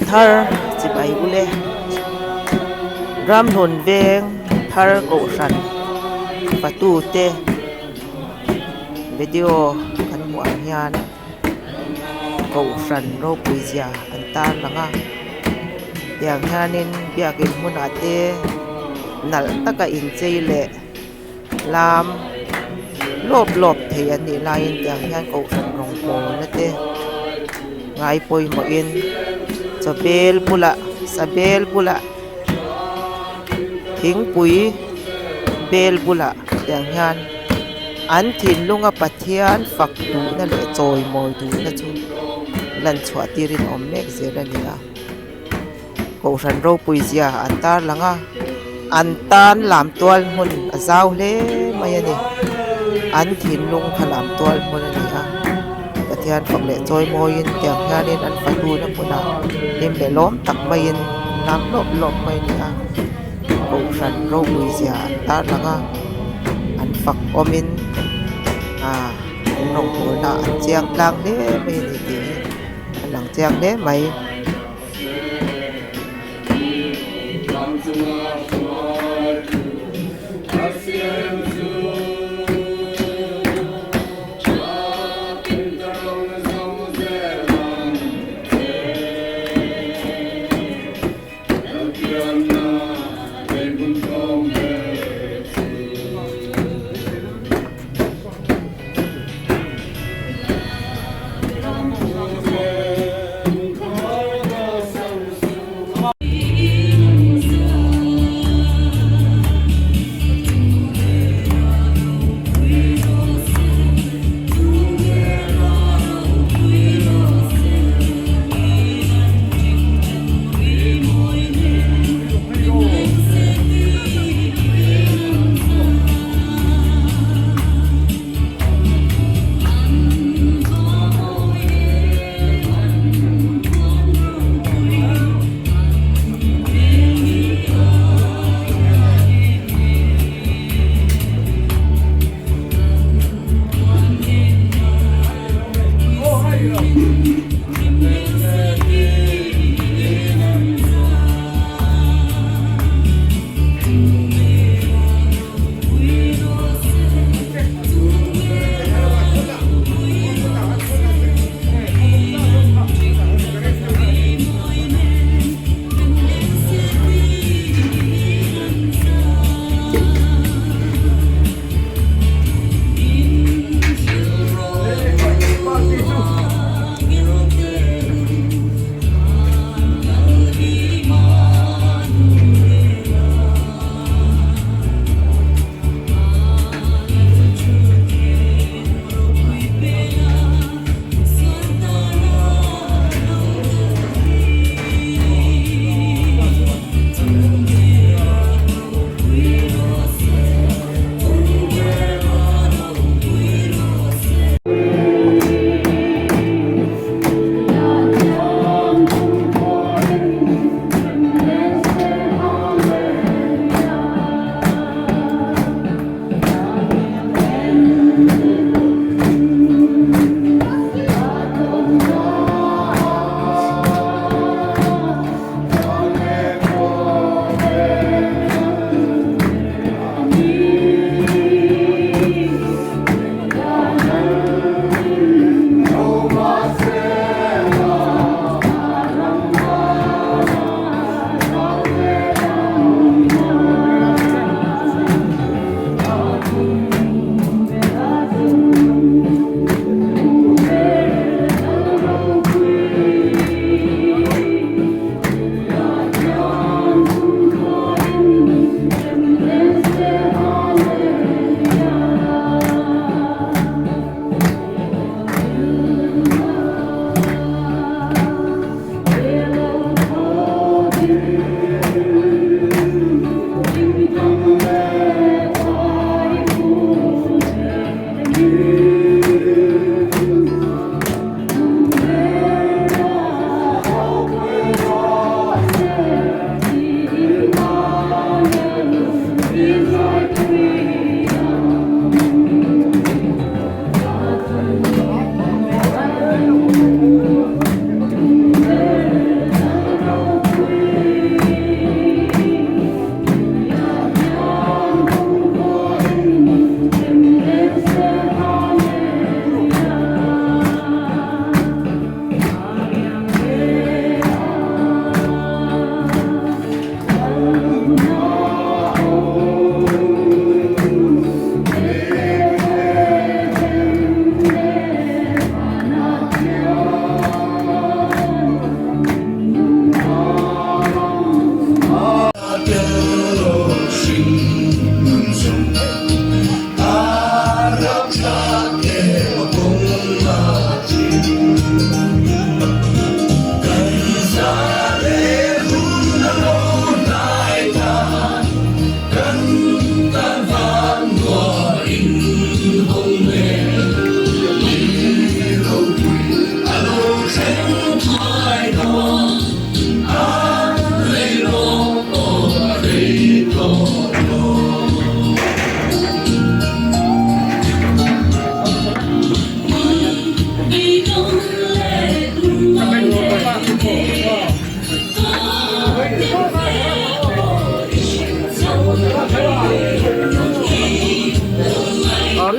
thar chỉ bay ule ram hồn veng thar cổ sẵn và tu te video kan mu ang hian cổ sẵn ro puizia an tar langa yang hianin biakin mun ate nal taka in cheile lam lop lop thei an ni lain yang hian cổ sẵn rong ko na te ngai poi mo in sabel pula thing pui bel pula yang hian an thin lunga pathian fak tu na le choi moi tu na chu lan chhuat tirin om mek zela nia ko ran ro puizia an tar langa an tan lam tual mun azau le mai ani an thin lung khalam tual mun ani a pathian fak le choi moi in tiang hianin an fatu na puna lim le lom tak mai in nam lop mai nia ko ran ro puizia an tar langa an fak omin nông thôn na an chiang lang le mai ni ti an lang chiang le mai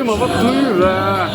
mà bắt túi là